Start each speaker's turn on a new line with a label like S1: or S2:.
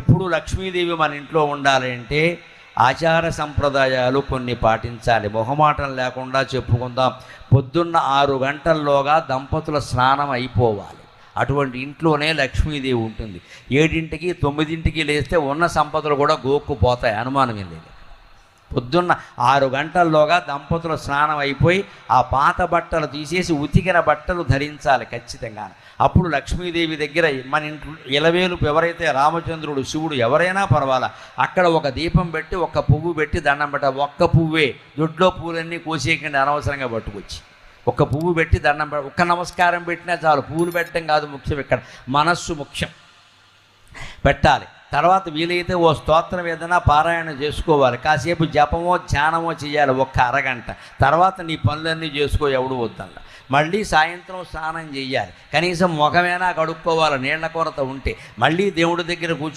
S1: ఎప్పుడు లక్ష్మీదేవి మన ఇంట్లో ఉండాలి అంటే ఆచార సంప్రదాయాలు కొన్ని పాటించాలి. మొహమాటం లేకుండా చెప్పుకుందాం. పొద్దున్న 6 గంటల్లోగా దంపతుల స్నానం అయిపోవాలి. అటువంటి ఇంట్లోనే లక్ష్మీదేవి ఉంటుంది. 7ంటికి 9ంటికి లేస్తే ఉన్న సంపదలు కూడా గోక్కుపోతాయి, అనుమానం ఏం లేదు. పొద్దున్న 6 గంటల్లోగా దంపతుల స్నానం అయిపోయి ఆ పాత బట్టలు తీసేసి ఉతికిన బట్టలు ధరించాలి ఖచ్చితంగా. అప్పుడు లక్ష్మీదేవి దగ్గర మన ఇంట్లో ఇలవేలుపు ఎవరైతే రామచంద్రుడు, శివుడు ఎవరైనా పర్వాలా, అక్కడ ఒక దీపం పెట్టి ఒక పువ్వు పెట్టి దండం పెట్ట. ఒక్క పువ్వే, దొడ్లో పువ్వులన్నీ కోసేయకండి అనవసరంగా పట్టుకొచ్చి. ఒక పువ్వు పెట్టి దండం పెట్ట, ఒక్క నమస్కారం పెట్టినా చాలు. పువ్వులు పెట్టడం కాదు ముఖ్యం, ఇక్కడ మనస్సు ముఖ్యం. పెట్టాలి. తర్వాత వీలైతే ఓ స్తోత్రం ఏదైనా పారాయణ చేసుకోవాలి. కాసేపు జపమో ధ్యానమో చేయాలి, ఒక్క అరగంట. తర్వాత నీ పనులన్నీ చేసుకో, ఎవడు వద్దల్లా. మళ్ళీ సాయంత్రం స్నానం చేయాలి. కనీసం ముఖమైనా కడుక్కోవాలి నీళ్ల కొరత ఉంటే. మళ్ళీ దేవుడి దగ్గర కూర్చో